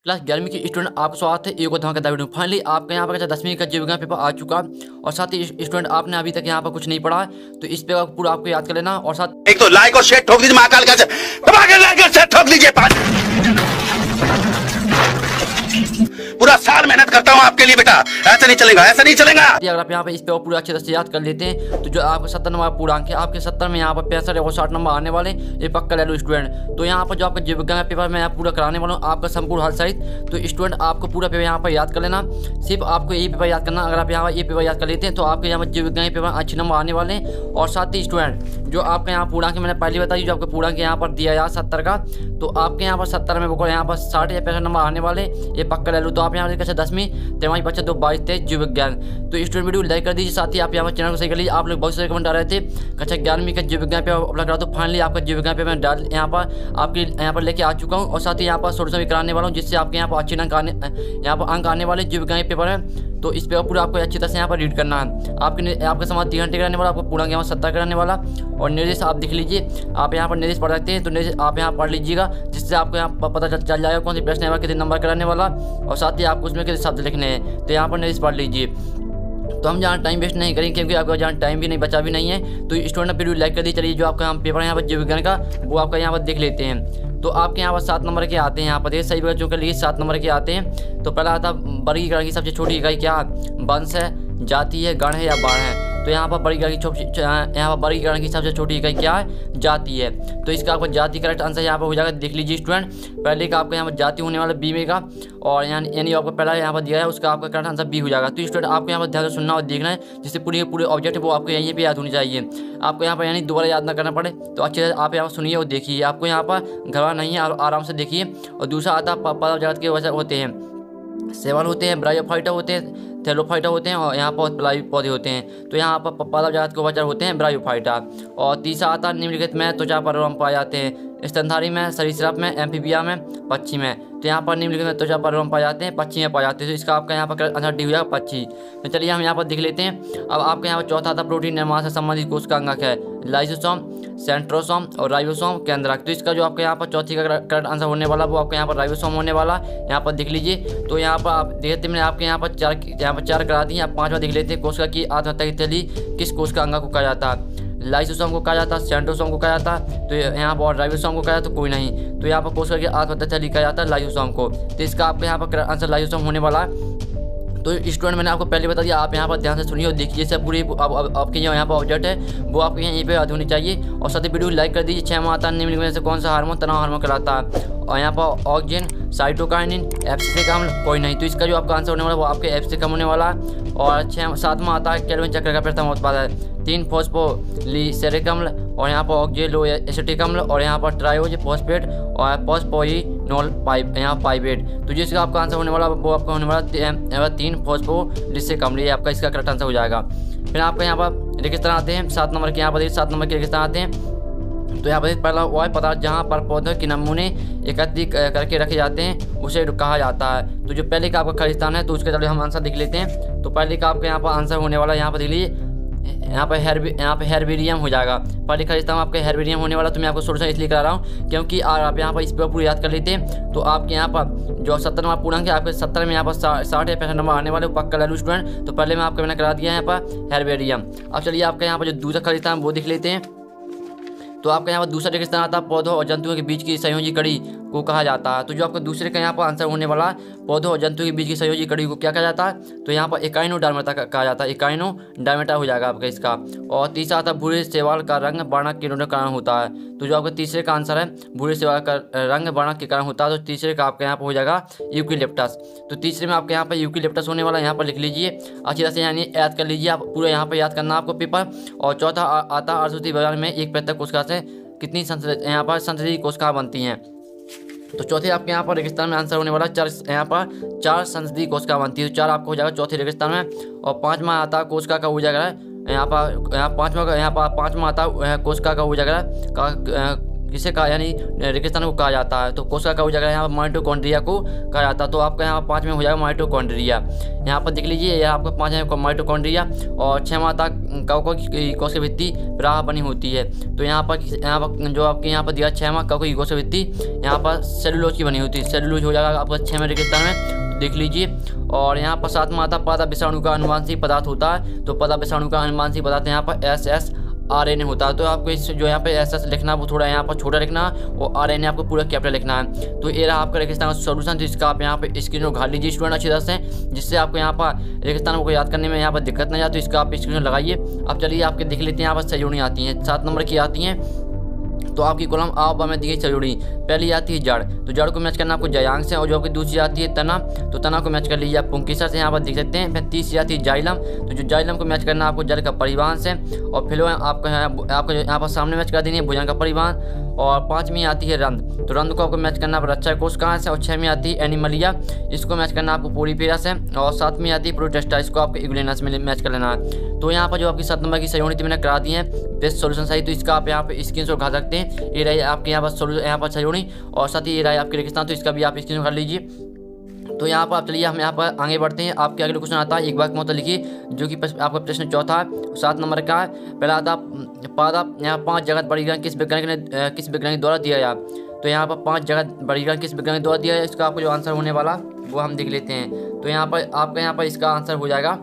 Class 11वीं के student आपका स्वागत है एक और धमाकेदार वीडियो। फाइनली आपका यहाँ पर 10वीं का जीव विज्ञान पेपर आ चुका और साथ ही स्टूडेंट आपने अभी तक यहाँ पर कुछ नहीं पढ़ा तो इस पेपर पूरा आपको याद कर लेना और साथ एक तो लाइक और शेयर ठोक दीजिए महाकाल का दबा के लाइक और शेयर ठोक दीजिए। पूरा साल मेहनत करता हूँ आपके लिए बेटा, ऐसा नहीं चलेगा, ऐसा नहीं चलेगा। अगर आप यहाँ पे इस पेपर पूरा अच्छे से याद कर लेते हैं तो जो आपका 70 नंबर पूर्णांक है आपके 70 में यहाँ पर 65 और 60 नंबर आने वाले ये पक्का ले लो स्टूडेंट। तो यहाँ पर जो आपका जीव विज्ञान पेपर मैं पूरा कराने वाला हूँ आपका संपूर्ण हल सहित। तो स्टूडेंट आपको पूरा पेपर यहाँ पर याद कर लेना, सिर्फ आपको यही पेपर याद करना। अगर आप यहाँ ये पेपर याद कर लेते हैं तो आपके यहाँ पर जीव विज्ञान पेपर अच्छे नंबर आने वाले हैं। और साथ ही स्टूडेंट जो आपका यहाँ पूर्णांक मैंने पहले बताई जो आपका पूर्णांक यहाँ पर दिया यार 70 का, तो आपके यहाँ पर 70 में यहाँ पर 60 या 65 नंबर आने वाले ये पक्का ले लो। तो आप यहाँ पर 10वीं 23 बच्चा 2 22 23 जीव विज्ञान। तो स्टूडेंट वीडियो लाइक कर दीजिए, साथ ही आप यहाँ पर चैनल को सही कर लीजिए। आप लोग बहुत सारे कमेंट आ रहे थे कक्षा 11वीं का जीव विज्ञान पेपर अप्लाई करा, तो फाइनली आपका जीव विज्ञान पेपर मैं डाल यहाँ पर आपके यहाँ पर लेके आ चुका हूँ और साथ ही यहाँ पर सोल्यूशन भी कराने वाला हूँ जिससे आपके यहाँ पर अच्छे अंक आने यहाँ पर अंक आने वाले जीव विज्ञान पेपर है। तो इस पेपर पूरा आपको अच्छी तरह से यहाँ पर रीड करना है। आपके समाज 3 घंटे कराने वाला, आपको पूरा यहाँ 70 कराने वाला। और निर्देश आप देख लीजिए, आप यहाँ पर निर्देश पढ़ सकते हैं तो निर्देश आप यहाँ पढ़ लीजिएगा जिससे आपको यहाँ पर पता चल जाएगा कौन सी प्रश्न है कितने नंबर कराने वाला और साथ ही आपको उसमें कितने शब्द लिखने हैं। तो यहाँ पर निर्देश पढ़ लीजिए। तो हम जहाँ टाइम वेस्ट नहीं करेंगे क्योंकि आपका जहाँ टाइम भी नहीं बचा भी नहीं है। तो स्टूडेंट वीडियो लाइक कर दी। चलिए जो आपका यहाँ पेपर है यहाँ पर जीव विज्ञान का वो आपका यहाँ पर देख लेते हैं। तो आपके यहाँ पर 7 नंबर के आते हैं। यहाँ पर देखिए सही वजह जो कर लीजिए 7 नंबर के आते हैं। तो पहला आता वर्गीकरण की सबसे छोटी इकाई क्या, वंश है, जाति है, गण है या बाण है। तो यहाँ पर वर्गीकरण की सबसे छोटी इकाई क्या है, जाति है। तो इसका आपको जाति करेक्ट आंसर यहाँ पर हो जाएगा। देख लीजिए स्टूडेंट, पहले का आपका यहाँ पर जाति होने वाला बी में का और यानी आपको पहला यहाँ पर दिया है उसका आपका करेक्ट आंसर बी हो जाएगा। तो स्टूडेंट आपको यहाँ पर ध्यान से सुनना और देखना है जिससे पूरे ऑब्जेक्ट है वो आपको यहीं पे याद होनी चाहिए। आपको यहाँ पर यानी दोबारा याद ना करना पड़े। तो अच्छे से आप यहाँ पर सुनिए और देखिए, आपको यहाँ पर घबरा नहीं है, आराम से देखिए। और दूसरा आता पदार्थ जगत के वजह होते हैं, सेवल होते हैं, ब्रायोफाइटा होते हैं, थैलोफाइटा होते हैं और यहाँ पर पौधे होते हैं। तो यहाँ पर पादप जगत के वजह होते हैं ब्रायोफाइटा। और तीसरा आता निम्नलिखित में त्वचा पर पाए जाते हैं, स्तनधारी में, सरीसृप में, एम्फीबिया में, पक्षी में। तो यहाँ पर निम्नलिखित में त्वचा पर पाए जाते हैं, पक्षी में पाए जाते हैं। तो इसका आपका यहाँ पर आंसर डी हो जाएगा पक्षी। तो चलिए हम यहाँ पर देख लेते हैं। अब आपके यहाँ पर चौथा आता प्रोटीन निर्माण से संबंधित कोशिका अंगक है, लाइसोसोम, सेंट्रोसोम और राइबोसोम केंद्रक। तो इसका जो आपके यहाँ पर चौथी का करेक्ट आंसर होने वाला वो आपके यहाँ पर राइबोसोम होने वाला। यहाँ पर देख लीजिए। तो यहाँ पर आप देखते मैंने आपके यहाँ पर चार करा दी। आप 5वां देख लेते हैं। कोशिका की आत्महत्या की थैली किस कोशिका अंग को कहा जाता है, लाइसोसोम को कहा जाता है, सेंट्रोसोम को कहा जाता है, तो यहाँ पर राइबोसोम को कहा जाता है, तो कोई नहीं। तो यहाँ पर कोशिका की आत्महत्या थैली कहा जाता है लाइसोसोम को। तो इसका आपके यहाँ पर आंसर लाइसोसोम होने वाला है। तो स्टूडेंट मैंने आपको पहले बता दिया, आप यहाँ पर ध्यान से सुनिए और देखिए। जैसे पूरी आपके यहाँ पर ऑब्जेक्ट है वो आपके यहीं पे याद होनी चाहिए। और साथ ही वीडियो लाइक कर दीजिए। 6 माता निम्नलिखित में से कौन सा हार्मोन तनाव हार्मोन कहलाता है, और यहाँ पर ऑक्सीजन, साइटोकाइनिन, एब्सिसिक अम्ल, कोई नहीं। तो इसका जो आपका आंसर होने वाला वो आपके एब्सिसिक अम्ल होने वाला है। और 7वां आता है कैल्विन चक्र का प्रथम उत्पाद है, 3 फॉस्फोलिसरिक अम्ल और यहाँ पर ऑक्जेलो एसिटिक अम्ल और यहाँ पर ट्रायोज फॉस्फेट और फॉस्फोइनोल यहाँ पाइपेट। तो जिसका आपका आंसर होने वाला वो आपका होने वाला 3 फॉस्फोलिसरिक अम्ल, ये आपका इसका करेक्ट आंसर हो जाएगा। फिर आपका यहाँ पर रेगिस्तान आते हैं 7 नंबर के। यहाँ पर 7 नंबर के रेगिस्तान आते हैं। तो यहाँ पर पहला वह पदार्थ जहाँ पर पौधों के नमूने एकत्रित करके रखे जाते हैं उसे कहा जाता है। तो जो पहले का आपका खालिस्तान है तो उसके चलिए हम आंसर देख लेते हैं। तो पहले का आपका यहाँ पर आंसर होने वाला यहाँ पर देख लीजिए, यहाँ पे हेर्बेरियम हो जाएगा। पहले खालिस्तान आपका हेर्बेरियम होने वाला। तो मैं आपको सोल्यूशन इसलिए करा रहा हूँ क्योंकि आप यहाँ पर इस पेपर पूरी याद कर लेते हैं तो आपके यहाँ पर जो 70 नंबर पूर्णांक है आपके 70 में यहाँ पर 60 या 65 नंबर आने वाले पक्का ले लो स्टूडेंट। तो पहले मैं आपको मैंने करा दिया है यहाँ पर हेर्बेरियम। अब चलिए आपका यहाँ पर जो दूसरा खालिस्तान वो देख लेते हैं। तो आपका यहाँ पर दूसरा रेगिस्तान आता है पौधों और जंतुओं के बीच की संयोजी कड़ी को कहा जाता है। तो जो आपका दूसरे का यहाँ पर आंसर होने वाला पौधों और जंतुओं के बीच की संयोजी कड़ी को क्या कहा जाता है, तो यहाँ पर एकाइनोडर्मेटा कहा जाता है, एकाइनोडर्मेटा हो जाएगा आपका इसका। और तीसरा आता है भूरे शैवाल का रंग वर्णक के कारण होता है। तो जो आपका तीसरे का आंसर है भूरे शैवाल का रंग वर्णक के कारण होता है। तो तीसरे का आपका यहाँ पर हो जाएगा यूकेलिप्टस। तो तीसरे में आपके यहाँ पर यूकेलिप्टस होने वाला, यहाँ पर लिख लीजिए अच्छी तरह से यानी याद कर लीजिए। आप पूरा यहाँ पर याद करना आपको पेपर। और चौथा आता अर्धसूत्री बाजार में 1% कोशिका से कितनी यहाँ पर संसदीय कोशिका बनती हैं। तो चौथे आपके यहाँ पर रेगिस्तान में आंसर होने वाला 4, यहाँ पर 4 संसदीय कोशिका बनती है। तो 4 आपको हो जाएगा चौथे रेगिस्तान में। और 5वां आता कोशिका का हो जाएगा यहाँ पर 5वां आता कोशिका का हो जाएगा किसे कहा, यानी रेगिस्तान को कहा जाता है। तो कोशिका का हो जाएगा यहाँ पर माइटोकॉन्ड्रिया को कहा जाता है। तो आपका यहाँ 5 में हो जाएगा माइटोकॉन्ड्रिया। यहाँ पर देख लीजिए, यह आपका 5 है माइटोकॉन्ड्रिया और 6 माता कोशिका भित्ति प्राह बनी होती है। तो यहाँ पर जो आपके यहाँ पर दिया 6 माह कोशिका भित्ति यहाँ पर सेलुलोज की बनी होती है। सेलुलोज हो जाएगा आपका 6 में रेगिस्तान में, देख लीजिए। और यहाँ पर 7 माता पादा विषाणु का अनुवांशिक पदार्थ होता है। तो पादा विषाणु का अनुवांशिक पदार्थ यहाँ पर SSRNA होता है। तो आपको इस जो यहाँ पे SS लिखना है वो थोड़ा यहाँ पर छोटा लिखना है और RNA आपको पूरा कैपिटल लिखना है। तो ये रहा आपका रेगिस्तान का सोल्यूशन। तो इसका आप यहाँ पे स्क्रीन उघाड़ लीजिए स्टूडेंट अच्छी तरह से, जिससे आपको यहाँ पर रेगिस्तान को याद करने में यहाँ पर दिक्कत नहीं आती। तो इसका आप स्क्रीन लगाइए। अब चलिए आपके देख लेते हैं यहाँ पर सहयोगी आती हैं, 7 नंबर की आती हैं। तो आपकी कॉलम आप में दी गई सहयोगी। पहली आती है जड़, तो जड़ को मैच करना आपको जयांग से। और जो आपकी दूसरी आती है तना, तो तना को मैच कर लीजिए आप पुंकिसर से, यहाँ पर देख सकते हैं। फिर तीसरी आती है जाइलम, तो जो जाइलम को मैच करना आपको जल का परिवहन से। और फिर आपका यहाँ पर सामने मैच कर देनी है भुजंग का परिवहन। और 5वीं आती है रंध, तो रंध को आपको मैच करना रक्षा कोशिका से। और 6वीं आती है एनिमलिया, इसको मैच करना आपको पोरीफेरा से। और 7वीं आती है प्रोटेस्टा, इसको आपको इग्लेनस में मैच कर लेना है। तो यहाँ पर जो आपकी 7 नंबर की सहयोगी मैंने करा दी है बेस्ट सोल्यूशन सही। तो इसका आप यहाँ पे स्क्रीनशॉट खा सकते हैं। ये रही आपके यहाँ पर यहाँ पर सहयोगी और साथ ही ये रही आपके रेगिस्तान। तो इसका भी आप स्क्रीनशॉट कर लीजिए। तो यहाँ पर आप चलिए हम यहाँ पर आगे बढ़ते हैं। आपके अगले क्वेश्चन आता है एक बार मतलब लिखिए, जो कि आपका प्रश्न चौथा है, 7 नंबर का है। पहला आता पादा यहाँ 5 जगत वर्गीकरण किस वैज्ञानिक द्वारा दिया गया। तो यहाँ पर 5 जगत वर्गीकरण किस वैज्ञानिक द्वारा दिया है, इसका आपको जो आंसर होने वाला वो हम देख लेते हैं। तो यहाँ पर आपका यहाँ पर इसका आंसर हो जाएगा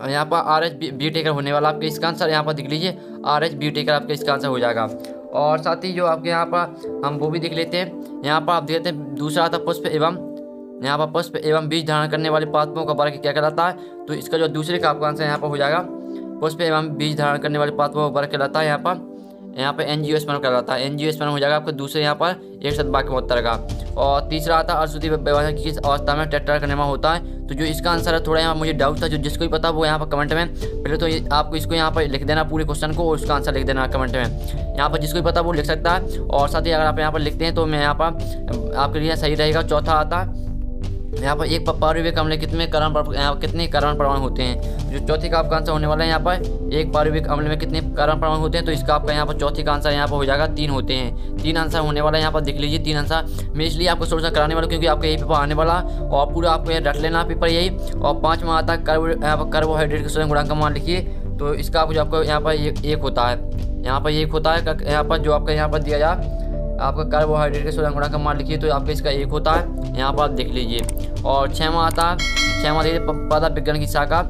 यहाँ पर RH ब्यूटेकर होने वाला आपका इसका आंसर। यहाँ पर देख लीजिए RH ब्यूटेकर आपका इसका आंसर हो जाएगा। और साथ ही जो आपके यहाँ पर हम वो भी देख लेते हैं। यहाँ पर आप देखते हैं दूसरा आता पुष्प एवं बीज धारण करने वाले पादपों का वर्ग क्या कहलाता है। तो इसका जो दूसरे का आपका आंसर यहाँ पर हो जाएगा पुष्प एवं बीज धारण करने वाले पादपों का वर्ग कहलाता है यहाँ पर एंजियोस्पर्म कहलाता है। एंजियोस्पर्म हो जाएगा आपका दूसरे यहाँ पर 1 शतवाक्य उत्तर का। और तीसरा आता है अर्धसूत्रीय विभाजन किस अवस्था में टेट्रागोनोमा होता है। तो जो इसका आंसर है थोड़ा यहाँ मुझे डाउट था, जो जिसको भी पता वो यहाँ पर कमेंट में पहले तो आपको इसको यहाँ पर लिख देना पूरे क्वेश्चन को और उसका आंसर लिख देना कमेंट में। यहाँ पर जिसको भी पता वो लिख सकता है। और साथ ही अगर आप यहाँ पर लिखते हैं तो मैं यहाँ पर आपके लिए सही रहेगा। चौथा आता है यहाँ पर एक पारुविक अम्ल कितने कार्बन परमाणु होते हैं। जो चौथी का आपका आंसर होने वाला है यहाँ पर एक पारुविक अम्ल में कितने कार्बन परमाणु होते हैं। तो इसका आपका यहाँ पर चौथी का आंसर यहाँ पर हो जाएगा 3 होते हैं। 3 आंसर होने वाला है यहाँ पर देख लीजिए 3 आंसर। मैं इसलिए आपको सोल्यूशन कराने वाला क्योंकि आपका यही पेपर आने वाला और पूरा आपको रट लेना पेपर यही। और 5वां आता है कार्बोहाइड्रेट के शोषण गुणांक का मान लिखिए। तो इसका आपको यहाँ पर 1 होता है, यहाँ पर 1 होता है। यहाँ पर जो आपका यहाँ पर दिया जाए आपका कार्बोहाइड्रेट के शोषण गुणांक का मान लिखिए। तो आपका इसका 1 होता है, यहाँ पर आप देख लीजिए। और 6वां आता है 6वां देखिए पदार्थ विज्ञान की शाखा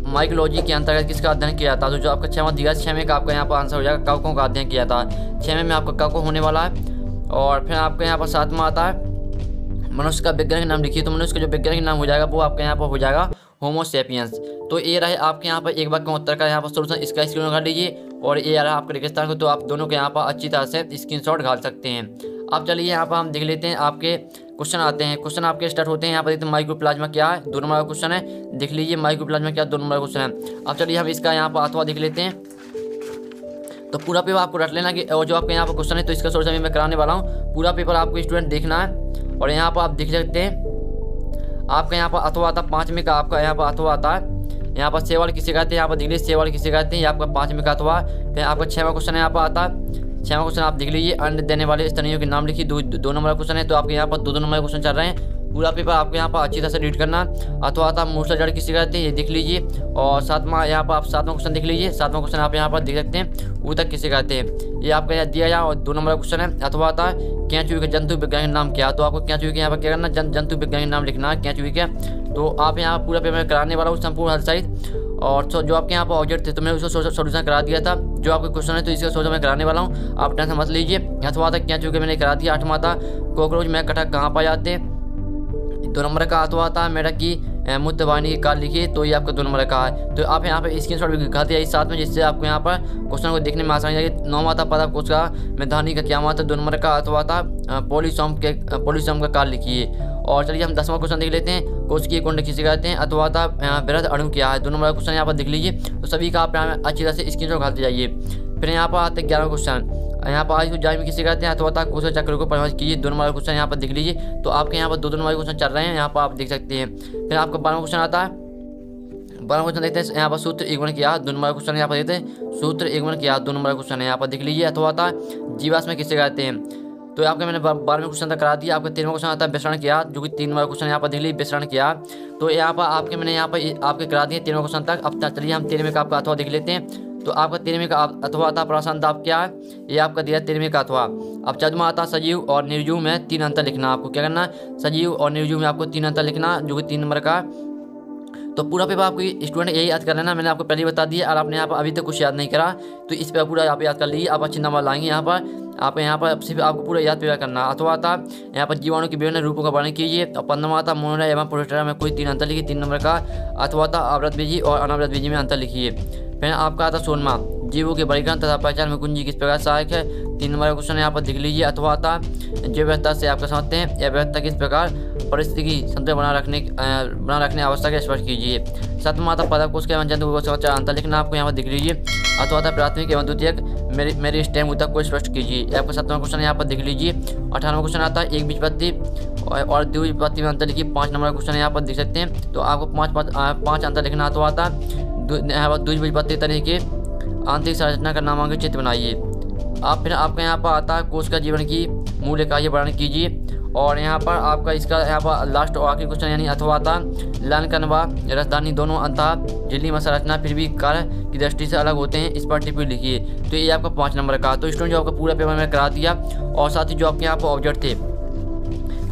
माइकोलॉजी के अंतर्गत किसका अध्ययन किया जाता है। तो जो आपका 6वां दिया 6 में का आपका यहाँ पर आंसर हो जाएगा कवकों का अध्ययन किया जाता है। 6 में आपका कवकों होने वाला है। और फिर आपका यहाँ पर 7वां आता है मनुष्य का वैज्ञानिक नाम लिखिए। तो मनुष्य का जो वैज्ञानिक नाम हो जाएगा वो आपका यहाँ पर हो जाएगा होमो सेपियंस। तो ये रहे आपके यहाँ पर एक बार का उत्तर का यहाँ पर सोल्यूशन, इसका स्क्रीन कर लीजिए। और ये आ रहा आपके रेगिस्तान को, तो आप दोनों के यहाँ पर अच्छी तरह से स्क्रीनशॉट घाल सकते हैं। अब चलिए यहाँ पर हम देख लेते हैं आपके क्वेश्चन आते हैं। क्वेश्चन आपके स्टार्ट होते हैं यहाँ पर देखते हैं माइक्रोप्लाज्मा क्या है, 2 नंबर का क्वेश्चन है। देख लीजिए माइक्रोप्लाज्मा क्या 2 नंबर का क्वेश्चन है। अब चलिए हम इसका यहाँ पर अथवा देख लेते हैं। तो पूरा पेपर आपको रट लेना कि और जो आपके यहाँ पर क्वेश्चन है तो इसका सोल्यूशन मैं कराने वाला हूँ। पूरा पेपर आपको स्टूडेंट देखना है। और यहाँ पर आप देख सकते हैं आपका यहाँ पर अथवा आता है 5 में का आपका यहाँ पर अथवा आता है। यहाँ पर सेवाल किसे कहते हैं, यहाँ पर देख लीजिए सेवाल किसे कहते हैं, ये आपका 5 में का अथवा। फिर आपका 6वां क्वेश्चन यहाँ पर आता है। 6वां क्वेश्चन आप देख लीजिए अंड देने वाले स्तनियों के नाम लिखिए। 2 नंबर का क्वेश्चन है। तो आपके यहाँ पर 2 नंबर का क्वेश्चन चल रहे हैं। पूरा पेपर आपको यहाँ पर अच्छी तरह से रीड करना। अथवा आता मूसला जड़ किसे कहते हैं ये देख लीजिए। और 7वां यहाँ पर आप 7वां क्वेश्चन देख लीजिए। 7वां क्वेश्चन आप यहाँ पर देख सकते हैं ऊतक किसे कहते हैं, ये आपका यहाँ दिया जाए। और 2 नंबर का क्वेश्चन है अथवा आता है केंचुए के जंतु वैज्ञानिक नाम क्या। तो आपको केंचुए के यहाँ पर क्या करना जंतु वैज्ञानिक नाम लिखना है केंचुए का। तो आप यहाँ पूरा पेपर कराने वाला हूँ संपूर्ण हर साइड। और जो आपके यहाँ पर ऑब्जेक्ट थे तो मैंने उसको सोल्यूशन करा दिया था। जो आपके क्वेश्चन है तो इसका सोल्यूशन मैं कराने वाला हूँ, आप टेंशन मत लीजिए। अथवा तक क्या चूँकि मैंने करा दिया। 8वां था कॉकरोच में कटक कहाँ पाए जाते हैं। 2 नंबर का अथवा था मेढक की मूत्रवाहिनी की काल लिखिए। तो ये आपका 2 नंबर का है। तो आप यहाँ पे स्क्रीनशॉट भी दिखाते हैं साथ में, जिससे आपको यहाँ पर क्वेश्चन को देखने में आसानी लगेगी। 9वां था पता कोशिका में धानी का क्या मात्रा। 2 नंबर का अथवा था पॉलीसोम का काल लिखिए। और चलिए हम 10वां क्वेश्चन देख लेते हैं कोशिकीय कुंड किसे कहते हैं। अथवा था बृहद अणु क्या है। 2 नंबर का क्वेश्चन यहाँ पर देख लीजिए। तो सभी का आप अच्छी तरह से स्क्रीनशॉट खाते जाइए। फिर यहाँ पर आते हैं 11वां क्वेश्चन, यहाँ पर आज जाइम किसे कहते हैं। अथवा था कोशिका चक्र को परिभाषित कीजिए। 2 नंबर का क्वेश्चन यहाँ पर देख लीजिए। तो आपके यहाँ पर 2 नंबर के क्वेश्चन चल रहे हैं, यहाँ पर आप देख सकते हैं। फिर आपका 12वां क्वेश्चन आता है 12 क्वेश्चन देखते हैं। यहाँ पर सूत्र 1 क्या 2 नंबर क्वेश्चन यहाँ पर देखते हैं। सूत्र 1 क्या 2 नंबर क्वेश्चन है, यहाँ पर देख लीजिए। अथवा था जीवाश्म किससे कहते हैं, तो आपके मैंने 12वें क्वेश्चन तक करा दिया। आपका 13वां क्वेश्चन आता है विसरण क्या, जो कि 3 नंबर क्वेश्चन यहाँ पर देख लीजिए विसरण क्या। तो यहाँ पर आपके मैंने यहाँ पर आपके करा दिए 13वां क्वेश्चन तक। अब चलिए हम 13वें का आपका अथवा देख लेते हैं। तो आपका 13वें का अथवा आता प्रासंत आप क्या है, ये आपका दिया 13वें का अथवा। अब चौदहवां आता सजीव और निर्जीव में 3 अंतर लिखना। आपको क्या करना, सजीव और निर्जीव में आपको 3 अंतर लिखना, जो कि 3 नंबर का। तो पूरा पेपर आपको स्टूडेंट यही याद कर लेना, मैंने आपको पहले बता दिया। और आपने यहाँ पर अभी तक कुछ याद नहीं करा तो इस पर पूरा आप याद कर लीजिए, आप अच्छे नंबर लाएंगे। यहाँ पर सिर्फ आपको पूरा याद पेपर करना। अथवा था यहाँ पर जीवाणु के विभिन्न रूपों का वर्णन कीजिए। और 15वां था मोनोरा एवं प्रोस्टेरा में कोई 3 अंतर लिखिए, 3 नंबर का। अथवा था आवृत बीजी और अनावृत बीजी में अंतर लिखिए। फिर आपका आता 16वां जीवों के वर्गीकरण तथा पहचान में कुंजी किस प्रकार सहायक है, 3 नंबर का क्वेश्चन यहाँ पर देख लीजिए। अथवा था जैव व्यवस्था से आपका समझते हैं, यह व्यवस्था किस प्रकार परिस्थिति संतुलन बना रखने अवस्था के स्पष्ट कीजिए। 7वां था पदकोश के एवं जंतु समाचार अंतर लिखना, आपको यहाँ पर दिख लीजिए। अथवा था प्राथमिक एवं द्वितीयक मेरी स्टेम ऊतक को स्पष्ट कीजिए, आपका 7वां क्वेश्चन यहाँ पर देख लीजिए। 18वां क्वेश्चन आता है एक बीजपत्ति और द्विबीजपत्ति में अंतर लिखिए, 5 नंबर का क्वेश्चन यहाँ पर देख सकते हैं। तो आपको 5 अंतर लिखना। अथवा था द्विबीजपत्ति तरीके आंतरिक संरचना का नामांकित चित्र बनाइए। आप फिर आपका यहाँ पर आता है कोश का जीवन की मूल इकाई वर्णन कीजिए। और यहाँ पर आपका इसका यहाँ पर लास्ट और आखिरी क्वेश्चन यानी अथवा था लालकन व रसदानी दोनों अंतः झिल्ली में संरचना फिर भी कार्य की दृष्टि से अलग होते हैं, इस पर टिप्पणी लिखिए। तो ये आपका 5 नंबर का। तो स्टूडेंट जो आपका पूरा पेपर मैंने करा दिया और साथ ही जो आपके यहाँ पर ऑब्जेक्ट थे,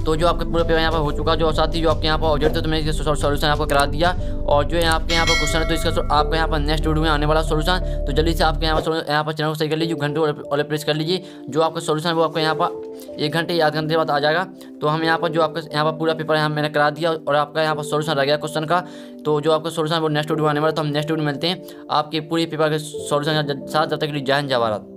तो जो आपके पूरा पेपर यहाँ पर हो चुका, जो साथ ही जो आपके यहाँ पर ऑब्जेक्ट थे तो मैंने इसका सॉल्यूशन आपको करा दिया। और जो आपके यहाँ पर क्वेश्चन है तो इसका आपका यहाँ पर नेक्स्ट वीडियो में आने वाला सॉल्यूशन, तो जल्दी से आपके यहाँ पर चैनल को सही कर लीजिए, घंटे और प्रेस कर लीजिए। जो आपका सॉल्यूशन है वो आपको यहाँ पर 1 घंटे या आधे घंटे बाद आ जाएगा। तो हम यहाँ पर जो आपका यहाँ पर पूरा पेपर यहाँ मैंने करा दिया और आपका यहाँ पर सॉल्यूशन रह गया क्वेश्चन का। तो जो आपका सॉल्यूशन वो नेक्स्ट वीडियो आने वाला, तो हम नेक्स्ट वीडियो मिलते हैं आपके पूरे पेपर के सॉल्यूशन के साथ। जब तक के लिए जय हिंद जय भारत।